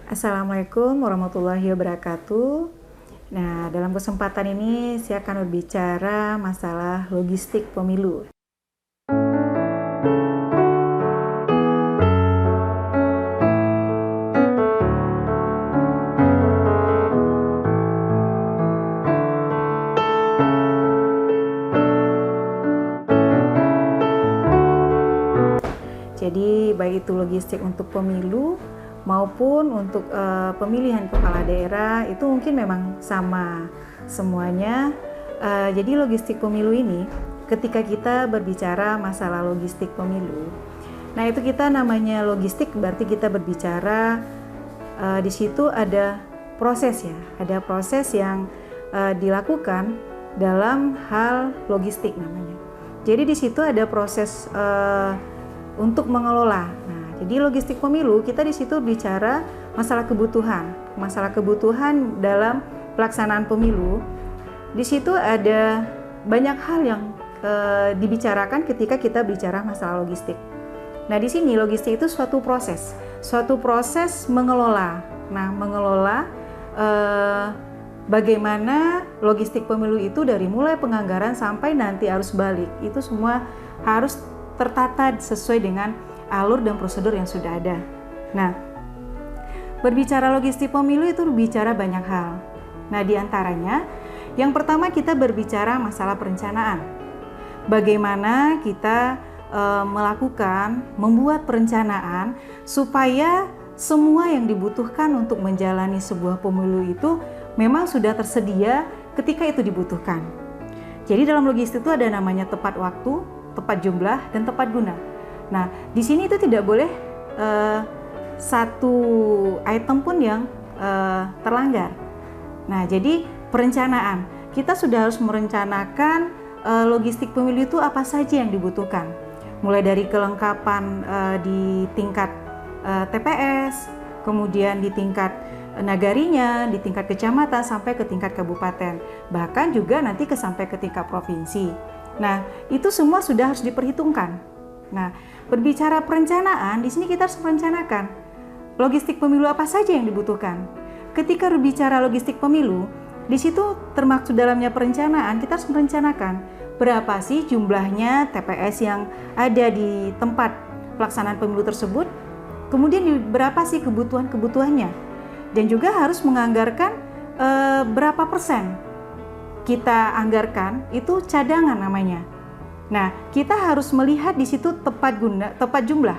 Assalamualaikum warahmatullahi wabarakatuh. Nah, dalam kesempatan ini saya akan berbicara masalah logistik pemilu. Jadi, baik itu logistik untuk pemilu maupun untuk pemilihan kepala daerah itu mungkin memang sama semuanya. Jadi logistik pemilu ini, ketika kita berbicara masalah logistik pemilu, nah itu kita namanya logistik berarti kita berbicara di situ ada proses ya, ada proses yang dilakukan dalam hal logistik namanya. Jadi di situ ada proses untuk mengelola. Nah, jadi logistik pemilu kita di situ bicara masalah kebutuhan dalam pelaksanaan pemilu. Di situ ada banyak hal yang dibicarakan ketika kita bicara masalah logistik. Nah, di sini logistik itu suatu proses mengelola. Nah, mengelola bagaimana logistik pemilu itu dari mulai penganggaran sampai nanti arus balik itu semua harus tertata sesuai dengan alur dan prosedur yang sudah ada. Nah, berbicara logistik pemilu itu berbicara banyak hal. Nah, diantaranya yang pertama kita berbicara masalah perencanaan. Bagaimana kita membuat perencanaan supaya semua yang dibutuhkan untuk menjalani sebuah pemilu itu memang sudah tersedia ketika itu dibutuhkan. Jadi dalam logistik itu ada namanya tepat waktu, tepat jumlah, dan tepat guna. Nah, di sini itu tidak boleh satu item pun yang terlanggar. Nah, jadi perencanaan. Kita sudah harus merencanakan logistik pemilu itu apa saja yang dibutuhkan. Mulai dari kelengkapan di tingkat TPS, kemudian di tingkat nagarinya, di tingkat kecamatan, sampai ke tingkat kabupaten. Bahkan juga nanti sampai ke tingkat provinsi. Nah, itu semua sudah harus diperhitungkan. Nah, berbicara perencanaan, di sini kita harus merencanakan logistik pemilu apa saja yang dibutuhkan. Ketika berbicara logistik pemilu, di situ termaksud dalamnya perencanaan, kita harus merencanakan berapa sih jumlahnya TPS yang ada di tempat pelaksanaan pemilu tersebut, kemudian berapa sih kebutuhannya, dan juga harus menganggarkan berapa persen kita anggarkan itu cadangan namanya. Nah, kita harus melihat di situ tepat jumlah.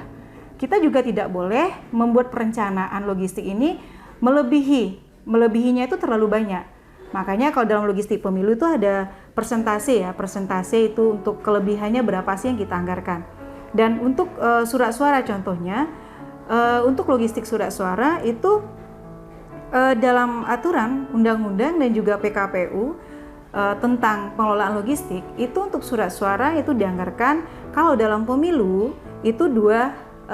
Kita juga tidak boleh membuat perencanaan logistik ini melebihinya itu terlalu banyak. Makanya kalau dalam logistik pemilu itu ada persentase ya, persentase itu untuk kelebihannya berapa sih yang kita anggarkan. Dan untuk surat suara contohnya, untuk logistik surat suara itu dalam aturan undang-undang dan juga PKPU tentang pengelolaan logistik itu untuk surat suara itu dianggarkan kalau dalam pemilu itu 2%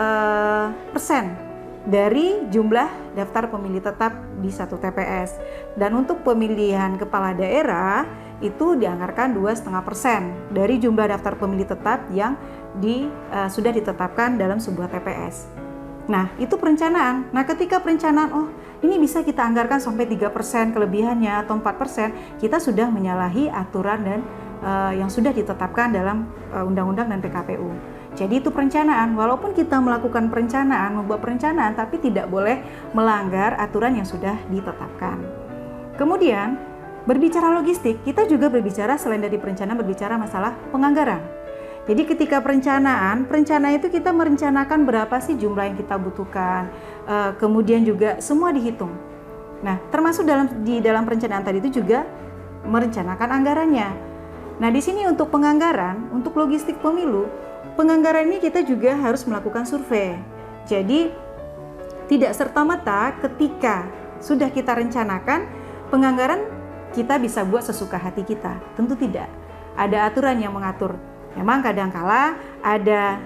dari jumlah daftar pemilih tetap di satu TPS, dan untuk pemilihan kepala daerah itu dianggarkan 2,5% dari jumlah daftar pemilih tetap yang sudah ditetapkan dalam sebuah TPS. Nah, itu perencanaan. Nah, ketika perencanaan, ini bisa kita anggarkan sampai 3% kelebihannya atau 4%, kita sudah menyalahi aturan dan yang sudah ditetapkan dalam undang-undang dan PKPU. Jadi itu perencanaan. Walaupun kita melakukan perencanaan, membuat perencanaan, tapi tidak boleh melanggar aturan yang sudah ditetapkan. Kemudian, berbicara logistik, kita juga berbicara selain dari perencanaan, berbicara masalah penganggaran. Jadi ketika perencanaan itu kita merencanakan berapa sih jumlah yang kita butuhkan, kemudian juga semua dihitung. Nah, termasuk di dalam perencanaan tadi itu juga merencanakan anggarannya. Nah, di sini untuk penganggaran, untuk logistik pemilu, penganggaran ini kita juga harus melakukan survei. Jadi tidak serta-merta ketika sudah kita rencanakan penganggaran kita bisa buat sesuka hati kita. Tentu tidak. Ada aturan yang mengatur. Memang kadangkala ada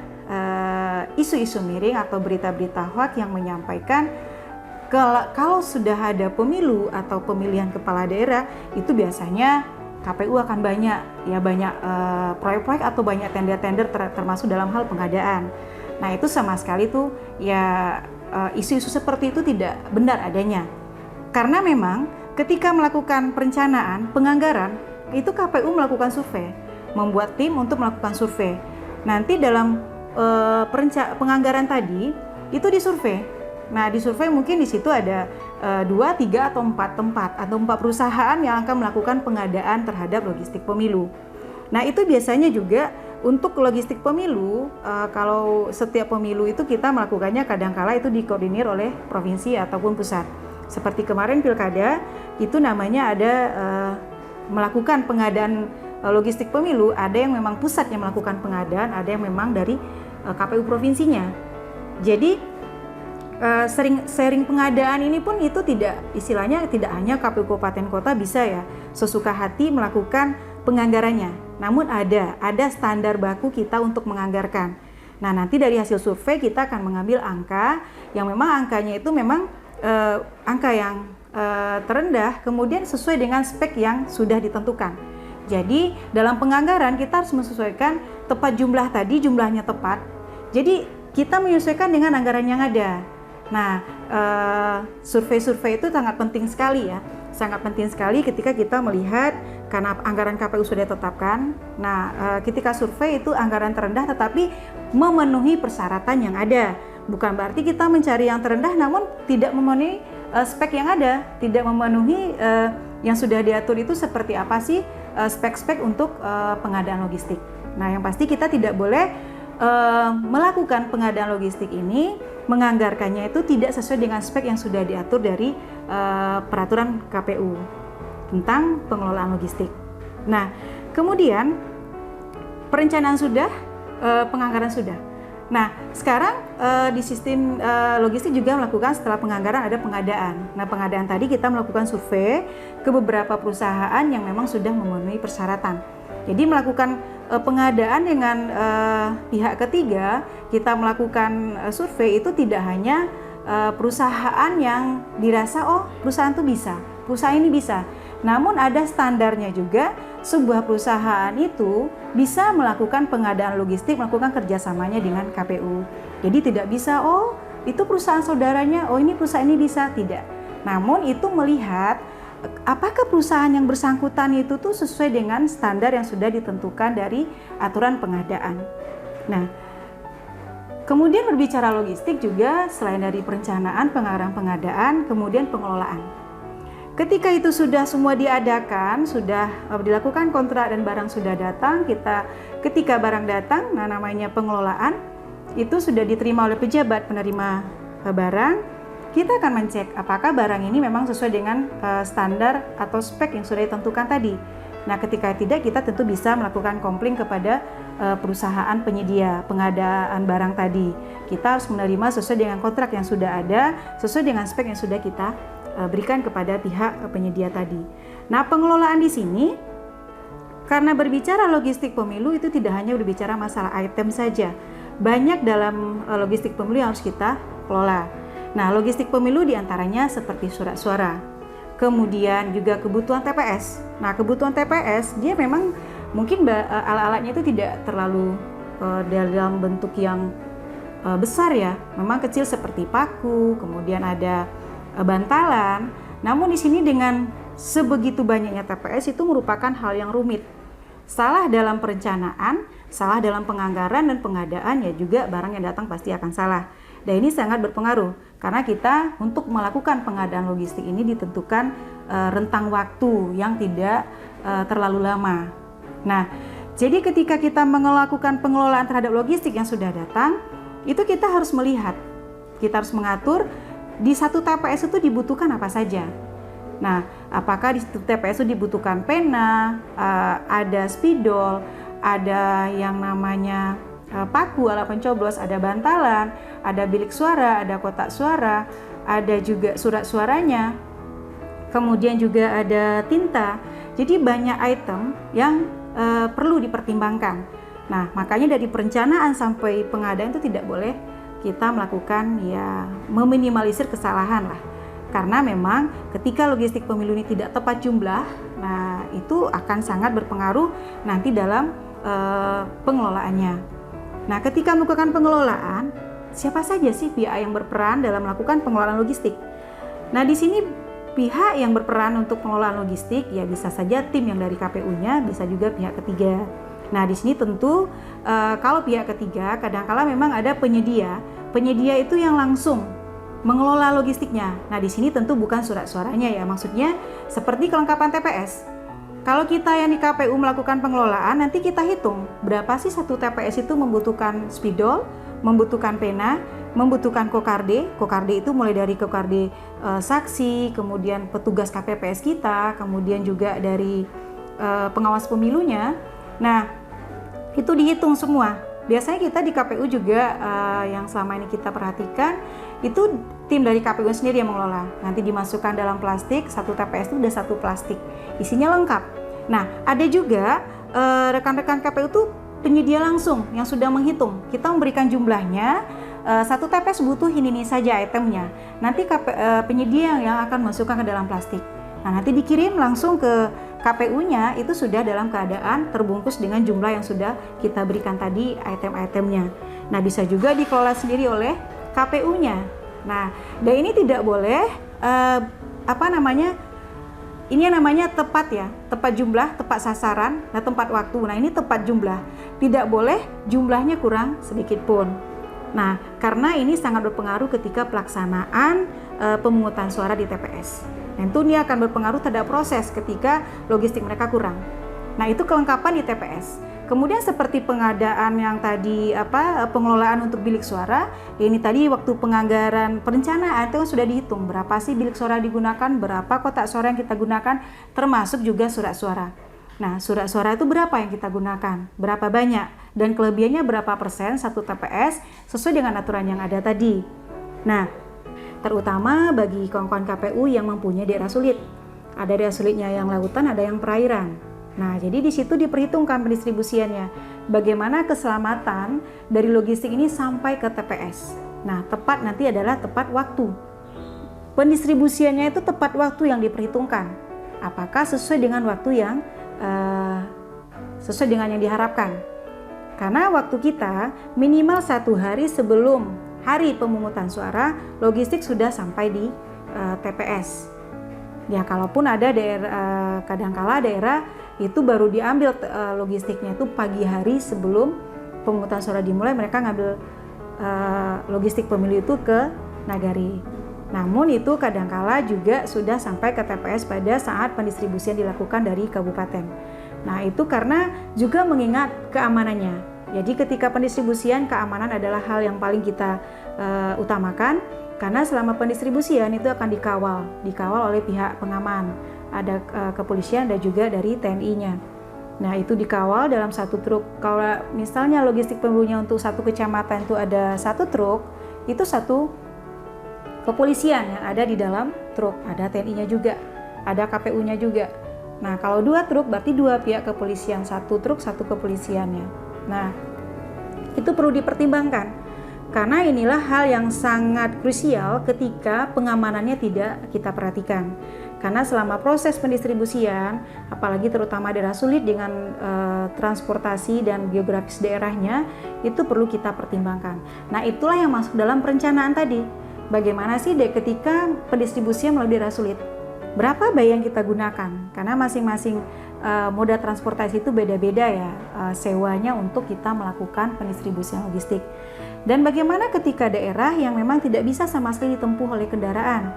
isu-isu miring atau berita-berita hoax yang menyampaikan kalau sudah ada pemilu atau pemilihan kepala daerah itu biasanya KPU akan banyak proyek-proyek atau banyak tender-tender termasuk dalam hal pengadaan. Nah, itu sama sekali tuh ya isu-isu seperti itu tidak benar adanya. Karena memang ketika melakukan perencanaan, penganggaran, itu KPU melakukan survei, membuat tim untuk melakukan survei. Nanti dalam penganggaran tadi itu disurvei. Nah, disurvei mungkin di situ ada 2, 3 atau 4 tempat atau 4 perusahaan yang akan melakukan pengadaan terhadap logistik pemilu. Nah, itu biasanya juga untuk logistik pemilu, kalau setiap pemilu itu kita melakukannya kadangkala itu dikoordinir oleh provinsi ataupun pusat. Seperti kemarin pilkada, itu namanya ada melakukan pengadaan logistik pemilu, ada yang memang pusat yang melakukan pengadaan, ada yang memang dari KPU provinsinya. Jadi sharing pengadaan ini pun itu tidak, istilahnya tidak hanya KPU kabupaten kota bisa ya sesuka hati melakukan penganggarannya, namun ada standar baku kita untuk menganggarkan. Nah, nanti dari hasil survei kita akan mengambil angka yang memang angkanya itu memang angka yang terendah, kemudian sesuai dengan spek yang sudah ditentukan. Jadi dalam penganggaran kita harus menyesuaikan tepat jumlah tadi, jumlahnya tepat. Jadi kita menyesuaikan dengan anggaran yang ada. Nah, survei-survei itu sangat penting sekali ya. Sangat penting sekali ketika kita melihat karena anggaran KPU sudah ditetapkan. Nah, ketika survei itu anggaran terendah tetapi memenuhi persyaratan yang ada. Bukan berarti kita mencari yang terendah namun tidak memenuhi spek yang ada, tidak memenuhi yang sudah diatur itu seperti apa sih spek-spek untuk pengadaan logistik. Nah, yang pasti kita tidak boleh melakukan pengadaan logistik ini, menganggarkannya itu tidak sesuai dengan spek yang sudah diatur dari peraturan KPU tentang pengelolaan logistik. Nah, kemudian perencanaan sudah, penganggaran sudah. Nah, sekarang di sistem logistik juga melakukan setelah penganggaran ada pengadaan. Nah, pengadaan tadi kita melakukan survei ke beberapa perusahaan yang memang sudah memenuhi persyaratan. Jadi melakukan pengadaan dengan pihak ketiga, kita melakukan survei itu tidak hanya perusahaan yang dirasa perusahaan itu bisa, perusahaan ini bisa. Namun ada standarnya juga, sebuah perusahaan itu bisa melakukan pengadaan logistik, melakukan kerjasamanya dengan KPU. Jadi tidak bisa, itu perusahaan saudaranya, ini perusahaan ini bisa, tidak. Namun itu melihat apakah perusahaan yang bersangkutan itu tuh sesuai dengan standar yang sudah ditentukan dari aturan pengadaan. Nah, kemudian berbicara logistik juga selain dari perencanaan, penganggaran pengadaan, kemudian pengelolaan. Ketika itu sudah semua diadakan, sudah dilakukan kontrak dan barang sudah datang, ketika barang datang, namanya pengelolaan, itu sudah diterima oleh pejabat penerima barang, kita akan mencek apakah barang ini memang sesuai dengan standar atau spek yang sudah ditentukan tadi. Nah, ketika tidak, kita tentu bisa melakukan komplain kepada perusahaan penyedia pengadaan barang tadi. Kita harus menerima sesuai dengan kontrak yang sudah ada, sesuai dengan spek yang sudah kita berikan kepada pihak penyedia tadi. Nah, pengelolaan di sini karena berbicara logistik pemilu itu tidak hanya berbicara masalah item saja. Banyak dalam logistik pemilu yang harus kita kelola. Nah, logistik pemilu diantaranya seperti surat suara, kemudian juga kebutuhan TPS. Nah, kebutuhan TPS dia memang mungkin alat-alatnya itu tidak terlalu dalam bentuk yang besar ya, memang kecil seperti paku, kemudian ada bantalan. Namun di sini dengan sebegitu banyaknya TPS itu merupakan hal yang rumit. Salah dalam perencanaan, salah dalam penganggaran dan pengadaan, ya juga barang yang datang pasti akan salah. Dan ini sangat berpengaruh karena kita untuk melakukan pengadaan logistik ini ditentukan rentang waktu yang tidak terlalu lama. Nah, jadi ketika kita melakukan pengelolaan terhadap logistik yang sudah datang, itu kita harus melihat, kita harus mengatur di satu TPS itu dibutuhkan apa saja. Nah, apakah di satu TPS itu dibutuhkan pena, ada spidol, ada yang namanya paku, alat pencoblos, ada bantalan, ada bilik suara, ada kotak suara, ada juga surat suaranya, kemudian juga ada tinta. Jadi banyak item yang perlu dipertimbangkan. Nah, makanya dari perencanaan sampai pengadaan itu tidak boleh kita melakukan meminimalisir kesalahan lah. Karena memang ketika logistik pemilu ini tidak tepat jumlah, nah itu akan sangat berpengaruh nanti dalam pengelolaannya. Nah, ketika melakukan pengelolaan, siapa saja sih pihak yang berperan dalam melakukan pengelolaan logistik? Nah, di sini pihak yang berperan untuk pengelolaan logistik ya bisa saja tim yang dari KPU-nya, bisa juga pihak ketiga. Nah, di sini tentu kalau pihak ketiga kadang-kala memang ada penyedia. Penyedia itu yang langsung mengelola logistiknya. Nah, di sini tentu bukan surat suaranya ya, maksudnya seperti kelengkapan TPS. Kalau kita yang di KPU melakukan pengelolaan, nanti kita hitung berapa sih satu TPS itu membutuhkan spidol, membutuhkan pena, membutuhkan kokarde. Kokarde itu mulai dari kokarde saksi, kemudian petugas KPPS kita, kemudian juga dari pengawas pemilunya. Nah, itu dihitung semua. Biasanya kita di KPU juga yang selama ini kita perhatikan itu tim dari KPU sendiri yang mengelola. Nanti dimasukkan dalam plastik, satu TPS itu udah satu plastik, isinya lengkap. Nah, ada juga rekan-rekan KPU itu penyedia langsung yang sudah menghitung. Kita memberikan jumlahnya, satu TPS butuh ini saja itemnya. Nanti penyedia yang akan masukkan ke dalam plastik. Nah, nanti dikirim langsung ke KPU-nya, itu sudah dalam keadaan terbungkus dengan jumlah yang sudah kita berikan tadi item-itemnya. Nah, bisa juga dikelola sendiri oleh KPU-nya. Nah, dan ini tidak boleh ini yang namanya tepat ya, tepat jumlah, tepat sasaran, nah tepat waktu. Nah, ini tepat jumlah. Tidak boleh jumlahnya kurang sedikit pun. Nah, karena ini sangat berpengaruh ketika pelaksanaan pemungutan suara di TPS. Tentu ini akan berpengaruh terhadap proses ketika logistik mereka kurang. Nah, itu kelengkapan di TPS. Kemudian seperti pengadaan yang tadi pengelolaan untuk bilik suara, ini tadi waktu penganggaran perencanaan itu sudah dihitung berapa sih bilik suara digunakan, berapa kotak suara yang kita gunakan, termasuk juga surat suara. Nah, surat suara itu berapa yang kita gunakan, berapa banyak, dan kelebihannya berapa persen satu TPS sesuai dengan aturan yang ada tadi. Nah, terutama bagi kawan-kawan KPU yang mempunyai daerah sulit. Ada daerah sulitnya yang lautan, ada yang perairan. Nah, jadi di situ diperhitungkan pendistribusiannya. Bagaimana keselamatan dari logistik ini sampai ke TPS. Nah, tepat nanti adalah tepat waktu. Pendistribusiannya itu tepat waktu yang diperhitungkan. Apakah sesuai dengan waktu yang sesuai dengan yang diharapkan? Karena waktu kita minimal 1 hari sebelum hari pemungutan suara, logistik sudah sampai di TPS. Ya, kalaupun ada daerah, kadangkala daerah itu baru diambil logistiknya itu pagi hari sebelum pemungutan suara dimulai, mereka ngambil logistik pemilu itu ke Nagari. Namun itu kadangkala juga sudah sampai ke TPS pada saat pendistribusian dilakukan dari kabupaten. Nah, itu karena juga mengingat keamanannya. Jadi ketika pendistribusian, keamanan adalah hal yang paling kita utamakan. Karena selama pendistribusian itu akan dikawal oleh pihak pengaman, ada kepolisian dan juga dari TNI-nya. Nah, itu dikawal dalam satu truk. Kalau misalnya logistik pemilunya untuk satu kecamatan itu ada satu truk, itu satu kepolisian yang ada di dalam truk, ada TNI-nya juga, ada KPU-nya juga. Nah, kalau 2 truk berarti 2 pihak kepolisian, satu truk satu kepolisiannya. Nah, itu perlu dipertimbangkan. Karena inilah hal yang sangat krusial ketika pengamanannya tidak kita perhatikan. Karena selama proses pendistribusian, apalagi terutama daerah sulit dengan transportasi dan geografis daerahnya, itu perlu kita pertimbangkan. Nah, itulah yang masuk dalam perencanaan tadi. Bagaimana sih ketika pendistribusian melalui daerah sulit? Berapa biaya yang kita gunakan? Karena masing-masing moda transportasi itu beda-beda ya sewanya untuk kita melakukan pendistribusian logistik. Dan bagaimana ketika daerah yang memang tidak bisa sama sekali ditempuh oleh kendaraan?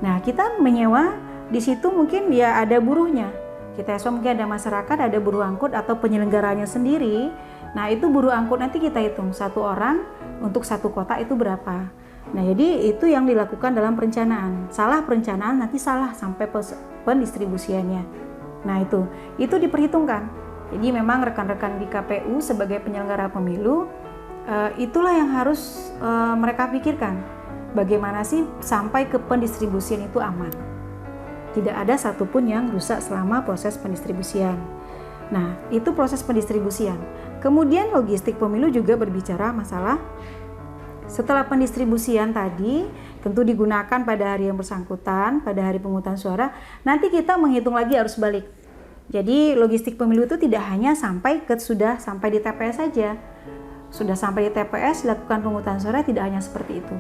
Nah, kita menyewa di situ mungkin ya ada buruhnya. Kita mungkin ada masyarakat, ada buruh angkut atau penyelenggaranya sendiri. Nah, itu buruh angkut nanti kita hitung satu orang untuk satu kota itu berapa. Nah, jadi itu yang dilakukan dalam perencanaan. Salah perencanaan nanti salah sampai pendistribusiannya. Nah, itu diperhitungkan. Jadi memang rekan-rekan di KPU sebagai penyelenggara pemilu itulah yang harus mereka pikirkan. Bagaimana sih sampai ke pendistribusian itu aman. Tidak ada satupun yang rusak selama proses pendistribusian. Nah, itu proses pendistribusian. Kemudian logistik pemilu juga berbicara masalah setelah pendistribusian tadi tentu digunakan pada hari yang bersangkutan, pada hari pemungutan suara, nanti kita menghitung lagi arus balik. Jadi logistik pemilu itu tidak hanya sudah sampai di TPS saja. Sudah sampai di TPS dilakukan pemungutan suara, tidak hanya seperti itu.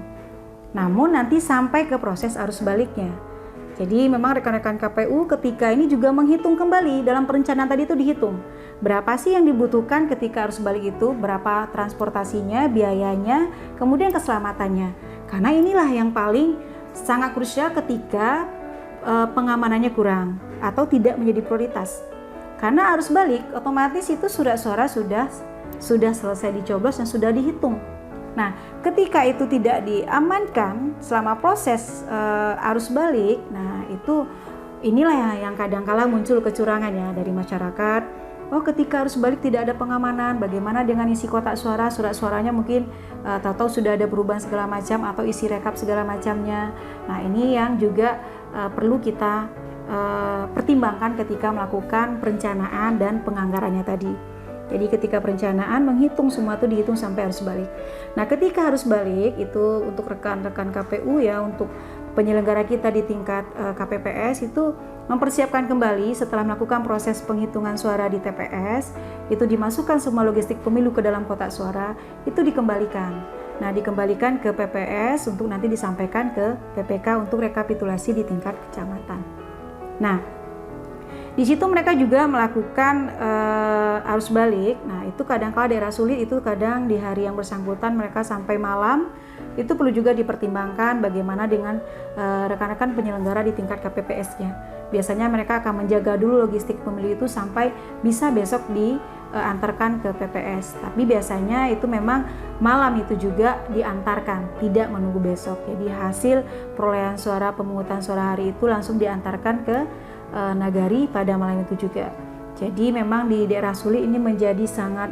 Namun nanti sampai ke proses arus baliknya. Jadi memang rekan-rekan KPU ketika ini juga menghitung kembali, dalam perencanaan tadi itu dihitung berapa sih yang dibutuhkan ketika arus balik itu, berapa transportasinya, biayanya, kemudian keselamatannya. Karena inilah yang paling sangat krusial ketika pengamanannya kurang atau tidak menjadi prioritas. Karena arus balik otomatis itu surat suara sudah selesai dicoblos dan sudah dihitung. Nah, ketika itu tidak diamankan selama proses arus balik, nah inilah yang kadang-kala muncul kecurangan ya dari masyarakat. Oh, ketika arus balik tidak ada pengamanan, bagaimana dengan isi kotak suara, surat suaranya mungkin tahu-tahu sudah ada perubahan segala macam atau isi rekap segala macamnya. Nah, ini yang juga perlu kita pertimbangkan ketika melakukan perencanaan dan penganggarannya tadi. Jadi ketika perencanaan menghitung semua itu dihitung sampai arus balik. Nah, ketika arus balik itu untuk rekan-rekan KPU ya, untuk penyelenggara kita di tingkat KPPS itu mempersiapkan kembali setelah melakukan proses penghitungan suara di TPS, itu dimasukkan semua logistik pemilu ke dalam kotak suara, itu dikembalikan. Nah, dikembalikan ke PPS untuk nanti disampaikan ke PPK untuk rekapitulasi di tingkat kecamatan. Nah, di situ mereka juga melakukan arus balik. Nah, itu kadang-kala daerah sulit, itu kadang di hari yang bersangkutan mereka sampai malam. Itu perlu juga dipertimbangkan bagaimana dengan rekan-rekan penyelenggara di tingkat KPPS-nya. Biasanya mereka akan menjaga dulu logistik pemilu itu sampai bisa besok diantarkan ke PPS. Tapi biasanya itu memang malam itu juga diantarkan, tidak menunggu besok. Jadi hasil perolehan suara pemungutan suara hari itu langsung diantarkan ke Nagari pada malam itu juga. Jadi memang di daerah sulit ini menjadi sangat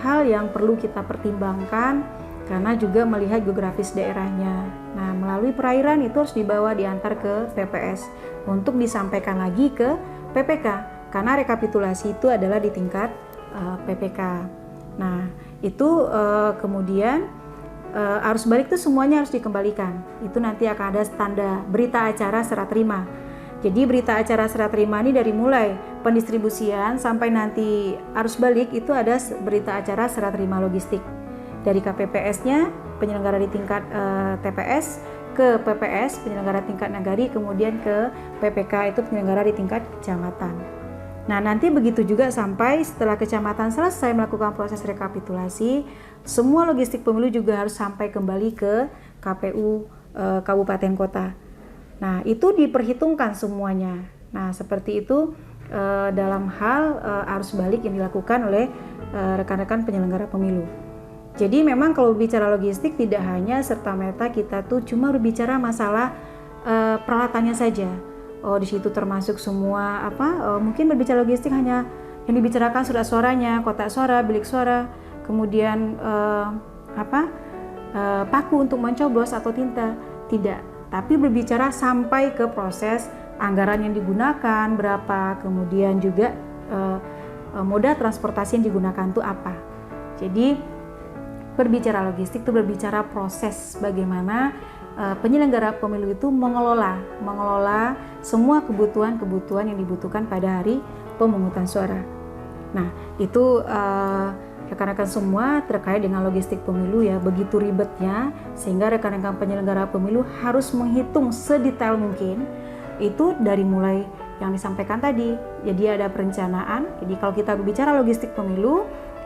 hal yang perlu kita pertimbangkan karena juga melihat geografis daerahnya. Nah, melalui perairan itu harus dibawa diantar ke PPS untuk disampaikan lagi ke PPK karena rekapitulasi itu adalah di tingkat PPK. Nah, itu kemudian arus balik itu semuanya harus dikembalikan. Itu nanti akan ada tanda berita acara serah terima. Jadi berita acara serah terima ini dari mulai pendistribusian sampai nanti arus balik itu ada berita acara serah terima logistik. Dari KPPS-nya, penyelenggara di tingkat TPS, ke PPS, penyelenggara tingkat Nagari, kemudian ke PPK, itu penyelenggara di tingkat kecamatan. Nah, nanti begitu juga sampai setelah kecamatan selesai melakukan proses rekapitulasi, semua logistik pemilu juga harus sampai kembali ke KPU Kabupaten Kota. Nah, itu diperhitungkan semuanya. Nah, seperti itu dalam hal arus balik yang dilakukan oleh rekan-rekan penyelenggara pemilu. Jadi memang kalau bicara logistik tidak hanya serta-merta kita tuh cuma berbicara masalah peralatannya saja. Oh, di situ termasuk semua mungkin berbicara logistik hanya yang dibicarakan surat suaranya, kotak suara, bilik suara, kemudian paku untuk mencoblos atau tinta. Tidak, tapi berbicara sampai ke proses anggaran yang digunakan berapa, kemudian juga moda transportasi yang digunakan itu apa. Jadi berbicara logistik itu berbicara proses bagaimana penyelenggara pemilu itu mengelola semua kebutuhan yang dibutuhkan pada hari pemungutan suara. Nah, itu rekan-rekan semua terkait dengan logistik pemilu ya, begitu ribetnya sehingga rekan-rekan penyelenggara pemilu harus menghitung sedetail mungkin itu dari mulai yang disampaikan tadi. Jadi ada perencanaan. Jadi kalau kita berbicara logistik pemilu,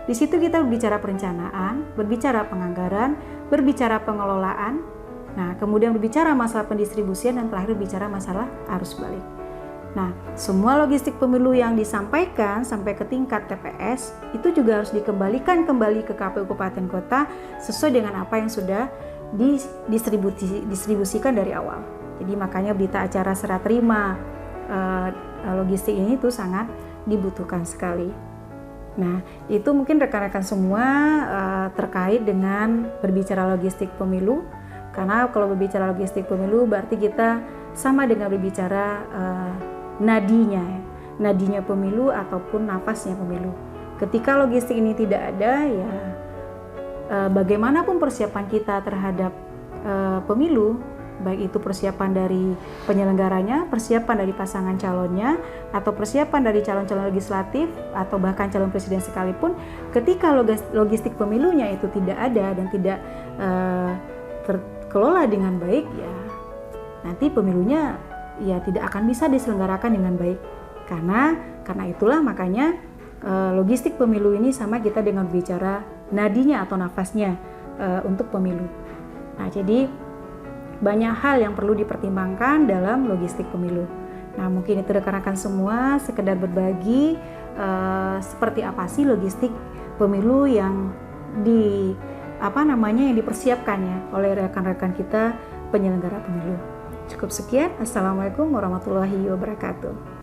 di situ kita berbicara perencanaan, berbicara penganggaran, berbicara pengelolaan, nah kemudian berbicara masalah pendistribusian, dan terakhir berbicara masalah arus balik. Nah, semua logistik pemilu yang disampaikan sampai ke tingkat TPS itu juga harus dikembalikan kembali ke KPU Kabupaten Kota sesuai dengan apa yang sudah didistribusikan dari awal. Jadi makanya berita acara serah terima logistik ini tuh sangat dibutuhkan sekali. Nah, itu mungkin rekan-rekan semua terkait dengan berbicara logistik pemilu. Karena kalau berbicara logistik pemilu berarti kita sama dengan berbicara nadinya pemilu ataupun nafasnya pemilu. Ketika logistik ini tidak ada, ya bagaimanapun persiapan kita terhadap pemilu baik itu persiapan dari penyelenggaranya, persiapan dari pasangan calonnya, atau persiapan dari calon-calon legislatif, atau bahkan calon presiden sekalipun, ketika logistik pemilunya itu tidak ada dan tidak terkelola dengan baik, ya nanti pemilunya ya tidak akan bisa diselenggarakan dengan baik. Karena itulah makanya logistik pemilu ini sama kita dengan bicara nadinya atau nafasnya untuk pemilu. Nah, jadi banyak hal yang perlu dipertimbangkan dalam logistik pemilu. Nah, mungkin itu rekan-rekan semua sekedar berbagi seperti apa sih logistik pemilu yang yang dipersiapkan ya oleh rekan-rekan kita penyelenggara pemilu. Cukup sekian. Assalamualaikum warahmatullahi wabarakatuh.